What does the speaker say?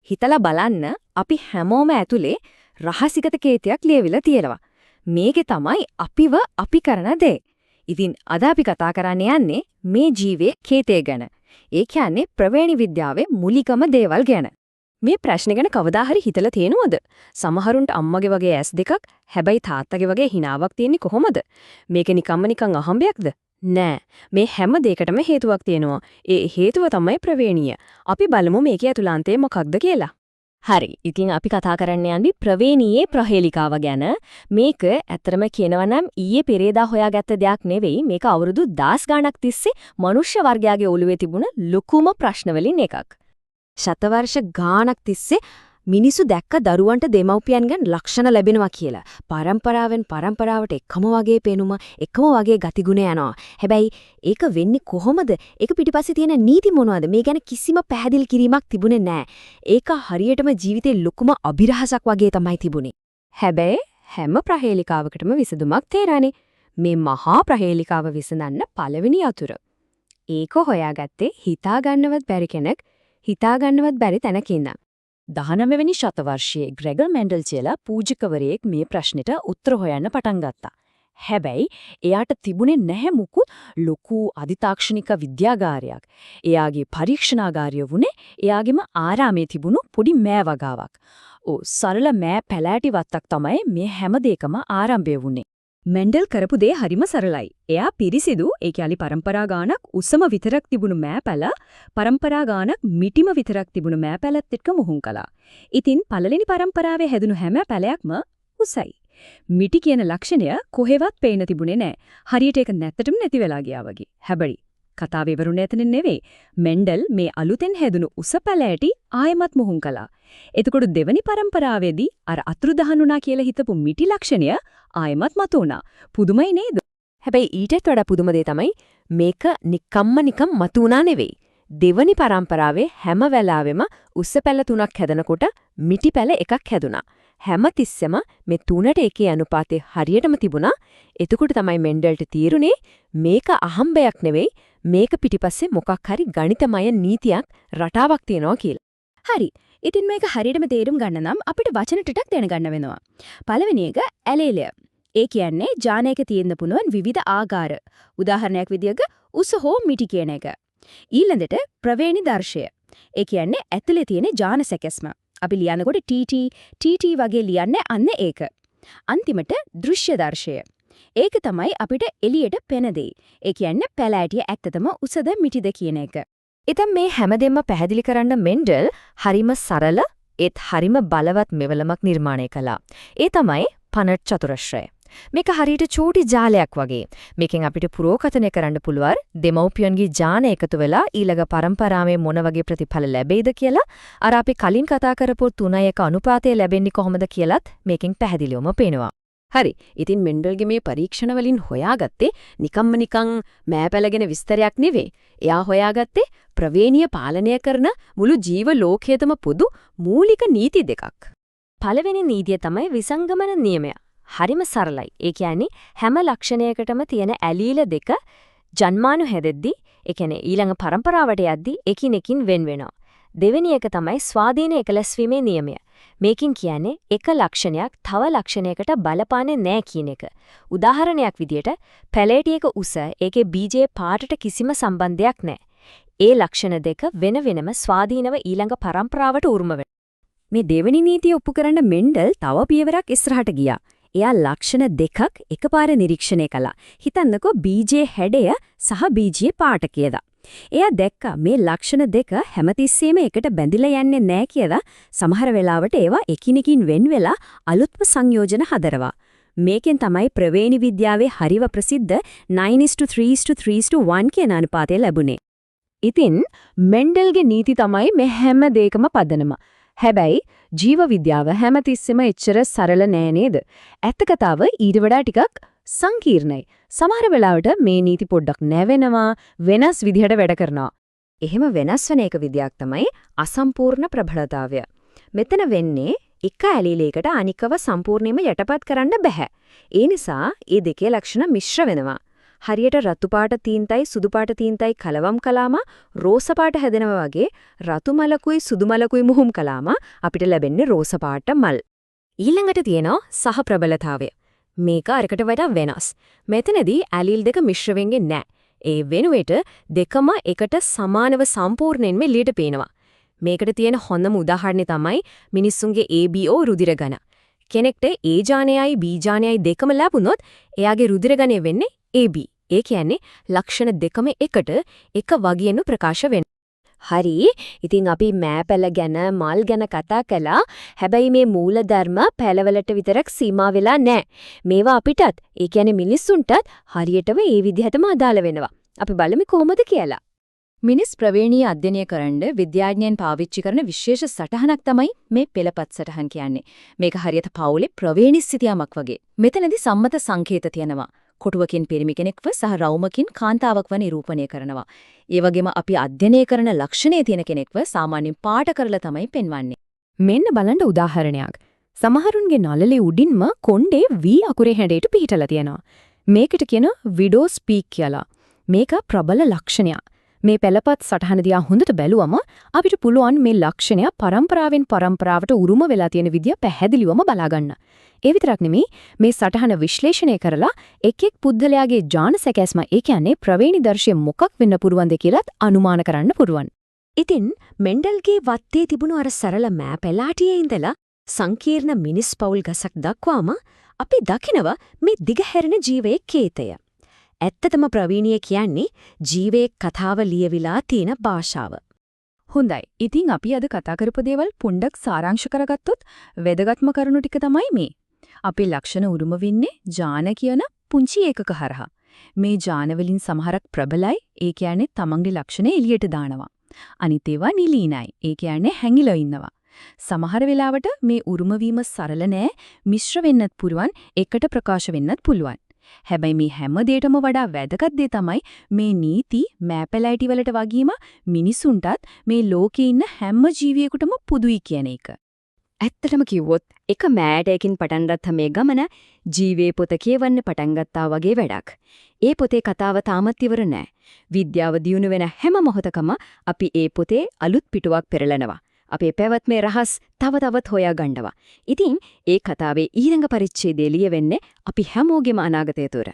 හිතලා බලන්න අපි හැමෝම ඇතුලේ රහසිගත කේතයක් ලියවිලා තියෙනවා. මේකේ තමයි අපිව අපි කරන දේ. ඉතින් අද අපි කතා කරන්න යන්නේ මේ ජීවේ කේතය ගැන. ඒ කියන්නේ ප්‍රවේණි විද්‍යාවේ මූලිකම දේවල් ගැන. මේ ප්‍රශ්නේ ගැන කවදා හරි හිතලා තියෙනවද? සමහරුන්ට අම්මගේ වගේ ඇස් දෙකක්, හැබැයි තාත්තගේ වගේ හිනාවක් තියෙන්නේ කොහොමද? මේක නිකන් අහඹයක්ද? නෑ. මේ හැම දෙයකටම හේතුවක් තියෙනවා. ඒ හේතුව තමයි ප්‍රවේණිය. අපි බලමු මේකේ අතුලාන්තය මොකක්ද කියලා. හරි. ඉතින් අපි කතා කරන්න යන්නේ ප්‍රවේණියේ ප්‍රහේලිකාව ගැන. මේක ඇත්තටම කියනවා නම් ඊයේ පෙරේදා හොයාගත්ත දෙයක් නෙවෙයි. මේක අවුරුදු 10 ගණක් තිස්සේ මනුෂ්‍ය වර්ගයාගේ ඔළුවේ තිබුණ ලොකුම ප්‍රශ්න වලින් එකක්. ශතවර්ෂ ගාණක් තිස්සේ මිනිසු දැක්ක දරුවන්ට දෙමව්පියන්ගෙන් ලක්ෂණ ලැබෙනවා කියලා. පරම්පරාවෙන් පරම්පරාවට එකම වගේ පෙනුම, එකම වගේ ගතිගුණ යනවා. හැබැයි ඒක වෙන්නේ කොහොමද? ඒක පිටිපස්සේ තියෙන නීති මොනවද? මේ ගැන කිසිම පැහැදිලි කිරීමක් තිබුණේ නැහැ. ඒක හරියටම ජීවිතේ ලොකුම අභිරහසක් වගේ තමයි තිබුණේ. හැබැයි හැම ප්‍රහේලිකාවකටම විසඳුමක් තේරානේ. මේ මහා ප්‍රහේලිකාව විසඳන්න පළවෙනි අතුර. ඒක හොයාගත්තේ හිතා ගන්නවත් බැරි කෙනෙක්, හිතා ගන්නවත් බැරි තැනක ඉඳන්. 19 වෙනි ශතවර්ෂයේ ග්‍රෙගර් මෙන්ඩල් කියලා පූජකවරයෙක් මේ ප්‍රශ්නෙට උත්තර හොයන්න පටන් ගත්තා. හැබැයි එයාට තිබුණේ නැහැ මුකුත් ලොකු අධිතාක්ෂණික විද්‍යාගාරයක්. එයාගේ පරීක්ෂණාගාරය වුණේ එයාගේම ආරාමේ තිබුණු පොඩි මෑ වගාවක්. සරල මෑ පැලෑටි වත්තක් තමයි මේ හැම දෙයකම ආරම්භය වුණේ. මෙන්ඩල් කරපු දේ හරිම සරලයි. එයා පිරිසිදු, ඒ කියන්නේ පරම්පරා ගානක් උසම විතරක් තිබුණු මෑපැල, පරම්පරා ගානක් මිටිම විතරක් තිබුණු මෑපැලත් එක්ක මුහුන් කළා. ඉතින් පළවෙනි පරම්පරාවේ හැදුණු හැම පැලයක්ම උසයි. මිටි කියන ලක්ෂණය කොහෙවත් පේන්න තිබුණේ නැහැ. හරියට ඒක නැත්තටම නැති වෙලා ගියා වගේ. හැබැයි කතාවේ ඉවරුනේ එතනින් නෙවෙයි. මෙන්ඩල් මේ අලුතෙන් හැදුණු උස පැලෑටි ආයෙමත් මුහුන් කළා. එතකොට දෙවනි පරම්පරාවේදී අර අතුරුදහනුණා කියලා හිතපු මිටි ලක්ෂණය ආයෙමත් මතුවුණා. පුදුමයි නේද? හැබැයි ඊටත් වඩා පුදුම දේ තමයි මේක නිකම් මතුවුණා නෙවෙයි. දෙවනි පරම්පරාවේ හැම වෙලාවෙම උස පැල 3ක් හැදෙනකොට මිටි පැල 1ක් හැදුනා. හැම තිස්සෙම මේ 3ට 1 අනුපාතය හරියටම තිබුණා. එතකොට තමයි මෙන්ඩල්ට තීරුනේ මේක අහම්බයක් නෙවෙයි, මේක පිටිපස්සේ මොකක් හරි ගණිතමය නීතියක් රටාවක් තියෙනවා කියලා. හරි. ඉතින් මේක හරියටම තේරුම් ගන්න නම් අපිට වචන ටිකක් දැනගන්න වෙනවා. පළවෙනි එක ඇලේලය. ඒ කියන්නේ ජානයක තියෙන්න පුළුවන් විවිධ ආකාර. උදාහරණයක් විදියක උස හෝ මිටි කියන එක. ඊළඟට ප්‍රවේණි දර්ශය. ඒ කියන්නේ ඇතුලේ තියෙන ජාන සැකස්ම. අපි ලියනකොට TT වගේ ලියන්නේ අන්න ඒක. අන්තිමට දෘශ්‍ය දර්ශය. ඒක තමයි අපිට එළියට පෙන දෙයි. ඒ කියන්නේ පැලෑටිය ඇත්තටම උසද මිටිද කියන එක. ඉතින් මේ හැමදෙම පැහැදිලි කරන්න මෙන්ඩල් හරිම සරල ඒත් හරිම බලවත් මෙවලමක් නිර්මාණය කළා. ඒ තමයි පනට් චතුරස්‍රය. මේක හරියට චූටි ජාලයක් වගේ. මේකෙන් අපිට පුරෝකථනය කරන්න පුළුවන් දෙමව්පියන්ගේ ජාන එකතු වෙලා ඊළඟ පරම්පරාවේ මොන වගේ ප්‍රතිඵල ලැබෙයිද කියලා. අර අපි කලින් කතා කරපු 3:1 අනුපාතය ලැබෙන්නේ කොහොමද කියලාත් මේකෙන් පැහැදිලිවම පේනවා. හරි. ඉතින් මෙන්ඩල්ගේ මේ පරීක්ෂණ වලින් හොයාගත්තේ නිකන් මෑපැලගෙන විස්තරයක් නෙවෙයි. එයා හොයාගත්තේ ප්‍රවේණිය පාලනය කරන මුළු ජීව ලෝකයේම පොදු මූලික නීති දෙකක්. පළවෙනි නීතිය තමයි විසංගමන නියමය. හරිම සරලයි. ඒ කියන්නේ හැම ලක්ෂණයකටම තියෙන ඇලීල දෙක ජන්මානු හැදෙද්දී, ඒ කියන්නේ ඊළඟ පරම්පරාවට යද්දී එකිනෙකින් වෙන වෙනවා. දෙවෙනි එක තමයි ස්වාධීන එකලස්වීමේ නියමය. මේකින් කියන්නේ එක ලක්ෂණයක් තව ලක්ෂණයකට බලපාන්නේ නැහැ කියන එක. උදාහරණයක් විදියට පැලෑටියක උස ඒකේ බීජයේ පාටට කිසිම සම්බන්ධයක් නැහැ. ඒ ලක්ෂණ දෙක වෙන වෙනම ස්වාධීනව ඊළඟ පරම්පරාවට උරුම වෙනවා. මේ දෙවෙනි නීතිය ඔප්පු කරන්න මෙන්ඩල් තව පියවරක් ඉස්සරහට ගියා. එයා ලක්ෂණ දෙකක් එකපාර නිරීක්ෂණය කළා. හිතන්නකෝ බීජයේ හැඩය සහ බීජයේ පාට කියලා. එයා දැක්කා මේ ලක්ෂණ දෙක හැමතිස්සෙම එකට බැඳිලා යන්නේ නැහැ කියලා. සමහර වෙලාවට ඒවා එකිනෙකින් වෙන් වෙලා අලුත්ම සංයෝජන හදනවා. මේකෙන් තමයි ප්‍රවේණි විද්‍යාවේ හරිව ප්‍රසිද්ධ 9:3:3:1 කියන අනුපාතය ලැබුණේ. ඉතින් මෙන්ඩල්ගේ නීති තමයි මේ හැම දෙයකම පදනම. හැබැයි ජීව විද්‍යාව හැමතිස්සෙම එච්චර සරල නෑ නේද? ඇත්ත කතාව ඊට වඩා ටිකක් සංකීර්ණයි. සමහර වෙලාවට මේ නීති පොඩ්ඩක් නැවෙනවා, වෙනස් විදිහට වැඩ කරනවා. එහෙම වෙනස් වෙන එක විදියක් තමයි අසම්පූර්ණ ප්‍රබලතාවය. මෙතන වෙන්නේ එක ඇලීලයකට අනිකව සම්පූර්ණයෙන්ම යටපත් කරන්න බෑ. ඒ නිසා මේ දෙකේ ලක්ෂණ මිශ්‍ර වෙනවා. හරියට රතු පාට තීන්තයි සුදු පාට තීන්තයි කලවම් කළාම රෝස පාට හැදෙනවා වගේ රතු මලකුයි සුදු මලකුයි මුහුම් කළාම අපිට ලැබෙන්නේ රෝස පාට මල්. ඊළඟට තියෙනවා සහ ප්‍රබලතාවය. මේක අරකට වඩා වෙනස්. මෙතනදී ඇලීල් දෙක මිශ්‍ර වෙන්නේ නැහැ. ඒ වෙනුවට දෙකම එකට සමානව සම්පූර්ණයෙන්ම එළියට පේනවා. මේකට තියෙන හොඳම උදාහරණය තමයි මිනිස්සුන්ගේ ABO රුධිර ගණ. කෙනෙක්ට A ජානයයි B ජානයයි දෙකම ලැබුණොත් එයාගේ රුධිර ගණය වෙන්නේ AB. ඒ කියන්නේ ලක්ෂණ දෙකම එකට එක වගියෙනු ප්‍රකාශ වෙනවා. හරි. ඉතින් අපි මෑපැල ගැන මල් ගැන කතා කළා. හැබැයි මේ මූලධර්ම පැලවලට විතරක් සීමා වෙලා නැහැ. මේවා අපිටත්, ඒ කියන්නේ මිනිස්සුන්ටත් හරියටම ඒ විදිහටම අදාළ වෙනවා. අපි බලමු කොහොමද කියලා. මිනිස් ප්‍රවේණීය අධ්‍යයනය කරන්න විද්‍යාඥයන් පාවිච්චි කරන විශේෂ සටහනක් තමයි මේ පෙළපත් සටහන් කියන්නේ. මේක හරියට පවුලේ ප්‍රවේණි සිතියාමක් වගේ. මෙතනදී සම්මත සංකේත තියෙනවා. කොටුවකින් පිරිමි කෙනෙක්ව සහ රවුමකින් කාන්තාවක්ව නිරූපණය කරනවා. ඒ වගේම අපි අධ්‍යයනය කරන ලක්ෂණයේ තියෙන කෙනෙක්ව සාමාන්‍යයෙන් පාට කරලා තමයි පෙන්වන්නේ. මෙන්න බලන්න උදාහරණයක්. සමහරුන්ගේ නළලේ උඩින්ම කොණ්ඩේ V අකුරේ හැඩයට පිහිටලා තියෙනවා. මේකට කියන විඩෝ ස්පීක් කියලා. මේක ප්‍රබල ලක්ෂණයක්. මේ පෙළපත් සටහන දිහා හොඳට බැලුවම අපිට පුළුවන් මේ ලක්ෂණය පරම්පරාවෙන් පරම්පරාවට උරුම වෙලා තියෙන විදිය පැහැදිලිවම බලා ගන්න. ඒ විතරක් නෙමෙයි මේ සටහන විශ්ලේෂණය කරලා එක් එක් පුද්ගලයාගේ ඥාන සැකැස්ම ඒ කියන්නේ ප්‍රවේණි දර්ශය මොකක් වෙන්න පුරුවන්ද කියලාත් අනුමාන කරන්න පුරුවන්. ඉතින් මෙන්ඩල්ගේ වත්තේ තිබුණු අර සරල මෑප් එලාටියේ ඉඳලා සංකීර්ණ මිනිස් පවුල් ගසක් දක්වාම අපි දකිනවා මේ දිගහැරෙන ජීවයේ කේතය. ඇත්තටම ප්‍රවීණිය කියන්නේ ජීවයේ කතාව ලියවිලා තියෙන භාෂාව. හොඳයි. ඉතින් අපි අද කතා කරපු දේවල් පොඩ්ඩක් සාරාංශ කරගත්තොත් වැදගත්ම කරුණු ටික තමයි මේ. අපේ ලක්ෂණ උරුම වෙන්නේ ඥාන කියන පුංචි ඒකක හරහා. මේ ඥාන වලින් සමහරක් ප්‍රබලයි. ඒ කියන්නේ තමන්ගේ ලක්ෂණ එළියට දානවා. අනිත් ඒවා නිලීනයි. ඒ කියන්නේ හැංගිලා ඉන්නවා. සමහර වෙලාවට මේ උරුම වීම සරල නෑ. මිශ්‍ර වෙන්නත් පුළුවන්. එකට ප්‍රකාශ වෙන්නත් පුළුවන්. හැබැයි මේ හැම දෙයකටම වඩා වැදගත් දේ තමයි මේ නීති මෑපැලයිටි වලට වගේම මිනිසුන්ටත් මේ ලෝකේ ඉන්න හැම ජීවියෙකුටම පුදුයි කියන එක. ඇත්තටම කිව්වොත් එක මෑටයකින් පටන් ගත්ත මේ ගමන ජීවේ පොත කියවන්න පටන් ගත්තා වගේ වැඩක්. ඒ පොතේ කතාව තාමත් ඉවර නෑ. විද්‍යාව දියුණු වෙන හැම මොහොතකම අපි ඒ පොතේ අලුත් පිටුවක් පෙරලනවා. අපේ පැවැත්මේ රහස් තව තවත් හොයා ගන්නවා. ඉතින් ඒ කතාවේ ඊළඟ පරිච්ඡේදය ලියවෙන්නේ අපි හැමෝගෙම අනාගතය තුර.